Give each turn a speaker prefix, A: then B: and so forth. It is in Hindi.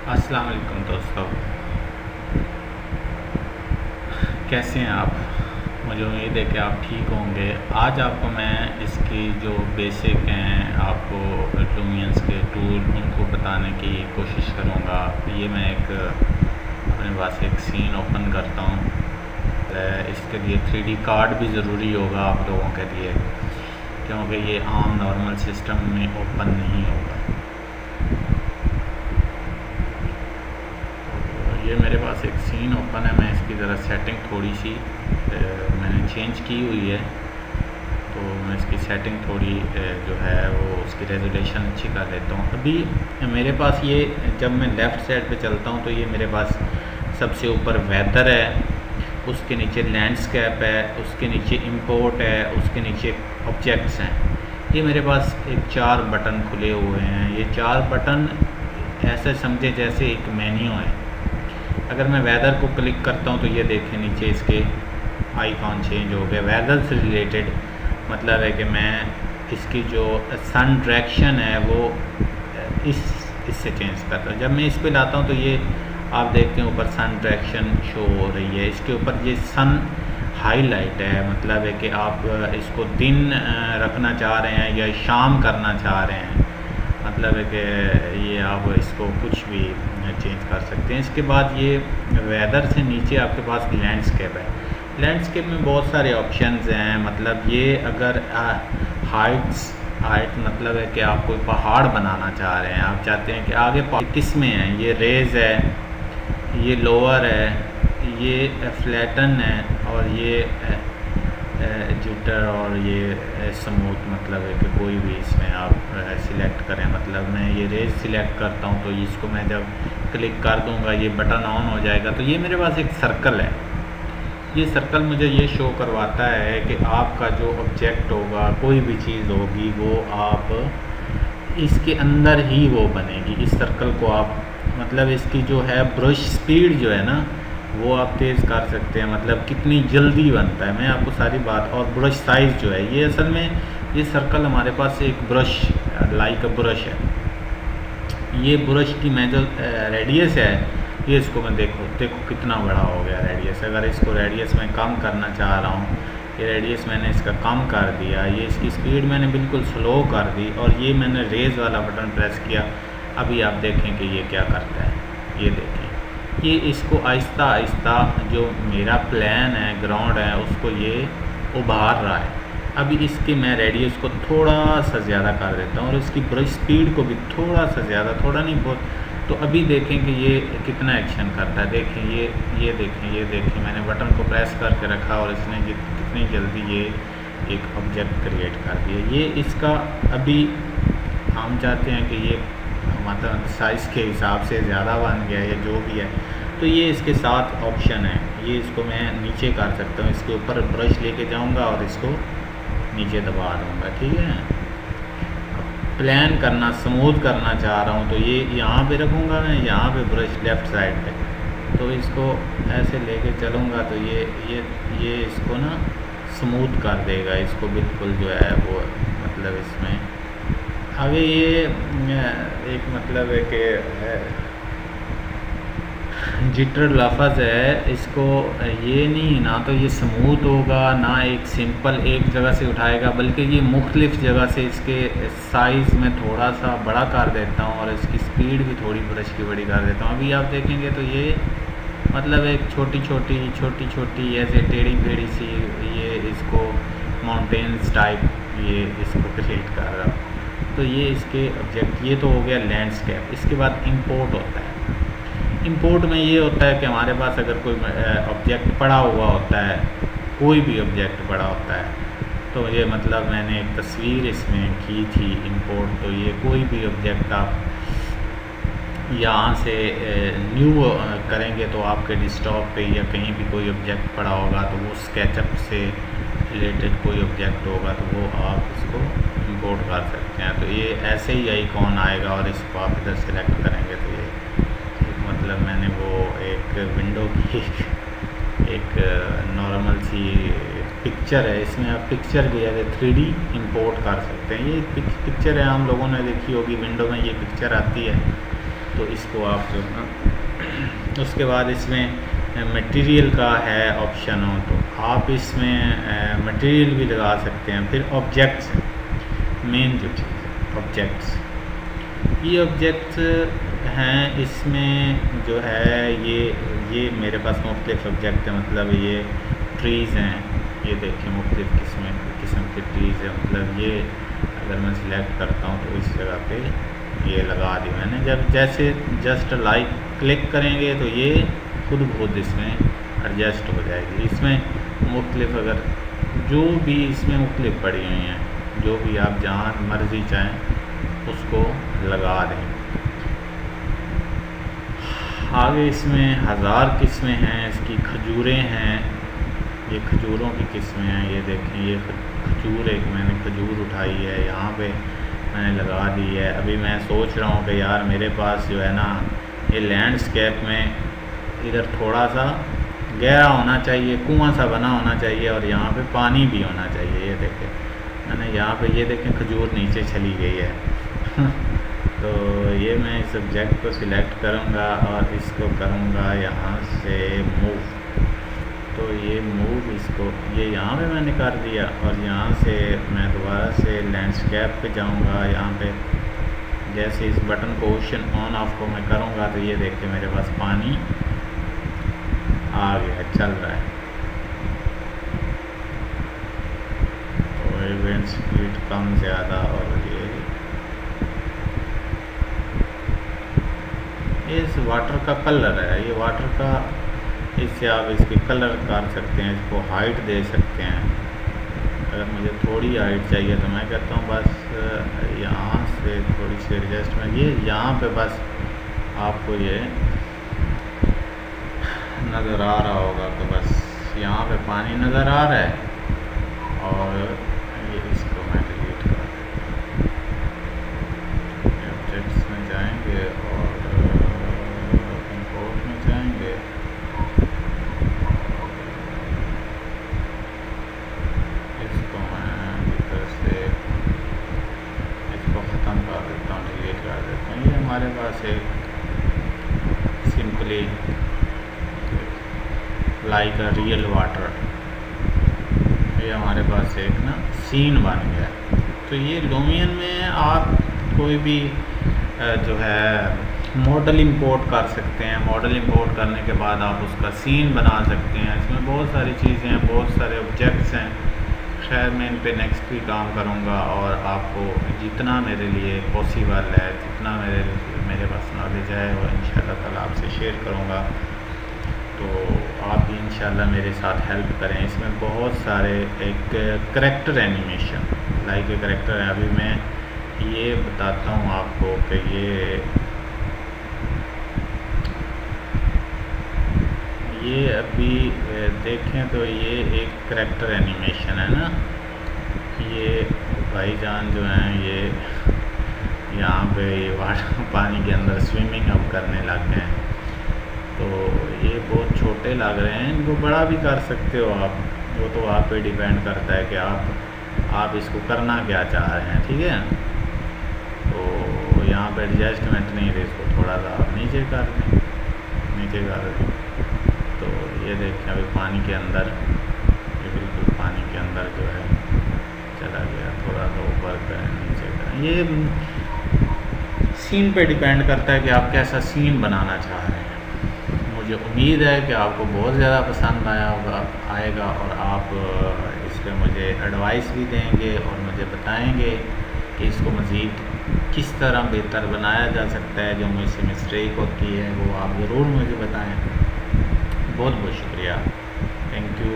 A: अस्सलाम वालेकुम दोस्तों, कैसे हैं आप। मुझे उम्मीद है कि आप ठीक होंगे। आज आपको मैं इसकी जो बेसिक हैं आपको लूमियंस के टूल उनको बताने की कोशिश करूँगा। ये मैं अपने पास एक सीन ओपन करता हूँ। इसके लिए 3D कार्ड भी ज़रूरी होगा आप लोगों के लिए, क्योंकि ये आम नॉर्मल सिस्टम में ओपन नहीं होगा। ये मेरे पास एक सीन ओपन है। मैं इसकी ज़रा सेटिंग थोड़ी सी मैंने चेंज की हुई है, तो मैं इसकी सेटिंग थोड़ी जो है वो उसकी रेजोल्यूशन अच्छी कर लेता हूँ। अभी मेरे पास ये जब मैं लेफ़्ट साइड पे चलता हूँ तो ये मेरे पास सबसे ऊपर वेदर है, उसके नीचे लैंडस्केप है, उसके नीचे इंपोर्ट है, उसके नीचे ऑब्जेक्ट्स हैं। ये मेरे पास एक 4 बटन खुले हुए हैं। ये 4 बटन ऐसे समझे जैसे एक मेन्यू है। अगर मैं वेदर को क्लिक करता हूँ तो ये देखें नीचे इसके आइकॉन चेंज हो गए। वेदर से रिलेटेड मतलब है कि मैं इसकी जो सन डायरेक्शन है वो इससे चेंज करता हूँ। जब मैं इस पे लाता हूँ तो ये आप देखते हैं ऊपर सन डायरेक्शन शो हो रही है। इसके ऊपर ये सन हाईलाइट है, मतलब है कि आप इसको दिन रखना चाह रहे हैं या शाम करना चाह रहे हैं, मतलब है कि ये आप इसको कुछ भी चेंज कर सकते हैं। इसके बाद ये वेदर से नीचे आपके पास लैंडस्केप है। लैंडस्केप में बहुत सारे ऑप्शंस हैं। मतलब ये अगर हाइट मतलब है कि आप कोई पहाड़ बनाना चाह रहे हैं, आप चाहते हैं कि आगे किस में है, ये रेज है, ये लोअर है, ये फ्लैटन है, और ये जिटर और ये स्मूथ, मतलब है कि कोई भी इसमें आप सिलेक्ट करें। मतलब मैं ये रेज सिलेक्ट करता हूँ तो इसको मैं जब क्लिक कर दूँगा ये बटन ऑन हो जाएगा। तो ये मेरे पास एक सर्कल है। ये सर्कल मुझे ये शो करवाता है कि आपका जो ऑब्जेक्ट होगा, कोई भी चीज़ होगी, वो आप इसके अंदर ही वो बनेगी। इस सर्कल को आप मतलब इसकी जो है ब्रश स्पीड जो है ना वो आप तेज़ कर सकते हैं, मतलब कितनी जल्दी बनता है। मैं आपको सारी बात, और ब्रश साइज़ जो है, ये असल में ये सर्कल हमारे पास एक ब्रश लाइक ब्रश है। ये ब्रश की मैं जो रेडियस है, ये इसको मैं देखो कितना बड़ा हो गया रेडियस। अगर इसको रेडियस मैं कम करना चाह रहा हूँ, ये रेडियस मैंने इसका कम कर दिया, ये इसकी स्पीड मैंने बिल्कुल स्लो कर दी, और ये मैंने रेज़ वाला बटन प्रेस किया। अभी आप देखें कि ये क्या करता है। ये देखें, ये इसको आहिस्ता आहिस्ता जो मेरा प्लान है, ग्राउंड है, उसको ये उभार रहा है। अभी इसके मैं रेडियस को थोड़ा सा ज़्यादा कर देता हूँ और इसकी ब्रश स्पीड को भी थोड़ा सा ज़्यादा, थोड़ा नहीं बहुत। तो अभी देखें कि ये कितना एक्शन करता है। देखें ये देखें मैंने बटन को प्रेस करके रखा और इसने कितनी जल्दी ये एक ऑब्जेक्ट क्रिएट कर दिया। ये इसका अभी हम चाहते हैं कि ये मतलब साइज़ के हिसाब से ज़्यादा बन गया या जो भी है, तो ये इसके साथ ऑप्शन है। ये इसको मैं नीचे कर सकता हूँ, इसके ऊपर ब्रश लेके जाऊँगा और इसको नीचे दबा दूँगा। ठीक है, प्लान करना, स्मूथ करना चाह रहा हूँ तो ये यहाँ पे रखूँगा मैं, यहाँ पे ब्रश लेफ़्ट साइड पे, तो इसको ऐसे लेके चलूँगा तो ये इसको ना स्मूथ कर देगा, इसको बिल्कुल जो है वो मतलब इसमें आगे ये एक मतलब है कि जिटर लफ्ज़ है, इसको ये नहीं ना तो ये स्मूथ होगा ना एक सिंपल एक जगह से उठाएगा, बल्कि ये मुख्तलिफ़ जगह से इसके साइज़ में थोड़ा सा बड़ा कर देता हूँ और इसकी स्पीड भी थोड़ी ब्रश की बड़ी कर देता हूँ। अभी आप देखेंगे तो ये मतलब एक छोटी छोटी ऐसे टेढ़ी मेढ़ी सी ये इसको माउंटेन्स टाइप ये इसको क्रिएट कर रहा हूँ। तो ये इसके ऑब्जेक्ट, ये तो हो गया लैंडस्केप। इसके बाद इंपोर्ट होता है। इंपोर्ट में ये होता है कि हमारे पास अगर कोई ऑब्जेक्ट पड़ा हुआ होता है, कोई भी ऑब्जेक्ट पड़ा होता है, तो ये मतलब मैंने एक तस्वीर इसमें की थी इंपोर्ट, तो ये कोई भी ऑब्जेक्ट आप यहाँ से न्यू करेंगे तो आपके डेस्कटॉप पे या कहीं भी कोई ऑब्जेक्ट पड़ा होगा तो वो स्केचअप से रिलेटेड कोई ऑब्जेक्ट होगा तो वो आप इसको इंपोर्ट कर सकते हैं। तो ये ऐसे ही आइकॉन आएगा और इसको आप इधर सेलेक्ट करेंगे तो ये मतलब मैंने वो एक विंडो की एक नॉर्मल सी पिक्चर है, इसमें आप पिक्चर की जगह 3D इंपोर्ट कर सकते हैं। ये पिक्चर है, आम लोगों ने देखी होगी, विंडो में ये पिक्चर आती है। तो इसको आप जो ना उसके बाद इसमें मटेरियल का है ऑप्शन हो तो आप इसमें मटेरियल भी लगा सकते हैं। फिर ऑब्जेक्ट्स, मेन जो चीज़ है ऑब्जेक्ट्स, ये ऑब्जेक्ट्स हैं इसमें जो है ये मेरे पास मुख्तलिफ ऑब्जेक्ट है, मतलब ये ट्रीज़ हैं, ये देखिए मुख्तलिफ किस्म के ट्रीज़ हैं। मतलब ये अगर मैं सिलेक्ट करता हूँ तो इस जगह पे ये लगा दी मैंने। जब जैसे जस्ट लाइक क्लिक करेंगे तो ये खुद बहुत इसमें एडजस्ट हो जाएगी। इसमें मुख्तलिफ अगर जो भी इसमें मुख्तलिफ पड़ी हुई हैं, जो भी आप जहाँ मर्ज़ी चाहें उसको लगा दें। आगे इसमें 1000 किस्में हैं इसकी। खजूरें हैं, ये खजूरों की किस्में हैं। ये देखें ये खजूर, एक मैंने खजूर उठाई है यहाँ पे मैंने लगा दी है। अभी मैं सोच रहा हूँ कि यार मेरे पास जो है ना ये लैंडस्केप में इधर थोड़ा सा गहरा होना चाहिए, कुआं सा बना होना चाहिए और यहाँ पे पानी भी होना चाहिए। ये देखें मैंने यहाँ पे ये देखें खजूर नीचे चली गई है तो ये मैं इस सब्जेक्ट को सिलेक्ट करूँगा और इसको करूँगा यहाँ से मूव। तो ये मूव, इसको ये यहाँ पे मैंने कर दिया और यहाँ से मैं दोबारा से लैंडस्केप पे जाऊँगा। यहाँ पे जैसे इस बटन को ऑप्शन ऑन ऑफ को मैं करूँगा तो ये देखिए मेरे पास पानी आ गया, चल रहा है। तो इवेंट स्पीड कम ज़्यादा और ये इस वाटर का कलर है, ये वाटर का, इससे आप इसकी कलर कर सकते हैं, इसको हाइट दे सकते हैं। अगर मुझे थोड़ी हाइट चाहिए तो मैं कहता हूँ बस यहाँ से थोड़ी सी एडजस्टमेंट, ये यहाँ पे बस आपको ये नज़र आ रहा होगा तो बस यहाँ पे पानी नज़र आ रहा है और ये इसको मैं डिलीट कर देता हूँ। ऑब्जेक्ट्स में जाएंगे और इंपोर्ट में जाएंगे, इसको मैं इधर से इसको ख़त्म कर देता हूँ, डिलीट कर देता हूँ। ये हमारे पास एक simply like a real water, ये हमारे पास एक ना सीन बन गया। तो ये लूमियन में आप कोई भी जो है मॉडल इंपोर्ट कर सकते हैं। मॉडल इंपोर्ट करने के बाद आप उसका सीन बना सकते हैं। इसमें बहुत सारी चीज़ें हैं, बहुत सारे ऑब्जेक्ट्स हैं। खैर मैं इन पे नेक्स्ट भी काम करूँगा और आपको जितना मेरे लिए पॉसिबल है, जितना मेरे पास नॉलेज है वो इंशाल्लाह ताला आपसे शेयर करूँगा। तो आप भी इंशाल्लाह मेरे साथ हेल्प करें। इसमें बहुत सारे एक character animation like a character है। अभी मैं ये बताता हूँ आपको कि ये अभी देखें तो ये एक करैक्टर एनिमेशन है ना। ये भाईजान जो हैं ये यहाँ पे वाटर पानी के अंदर स्विमिंग अब करने लग गए हैं। तो ये बहुत छोटे लग रहे हैं, इनको बड़ा भी कर सकते हो आप, वो तो आप पे डिपेंड करता है कि आप इसको करना क्या चाह रहे हैं। ठीक है, तो यहाँ पे एडजस्टमेंट नहीं है, इसको थोड़ा सा आप नीचे कर दें, नीचे कर दें। तो ये देखें अभी पानी के अंदर, ये बिल्कुल पानी के अंदर जो है चला गया। थोड़ा सा ऊपर करें, नीचे करें। ये सीन पे डिपेंड करता है कि आप कैसा सीन बनाना चाह रहे हैं। मुझे उम्मीद है कि आपको बहुत ज़्यादा पसंद आएगा और आप इस पर मुझे एडवाइस भी देंगे और मुझे बताएंगे कि इसको मज़ीद किस तरह बेहतर बनाया जा सकता है। जो मुझसे मिस्टेक होती है वो आप ज़रूर मुझे बताएं। बहुत बहुत शुक्रिया, थैंक यू।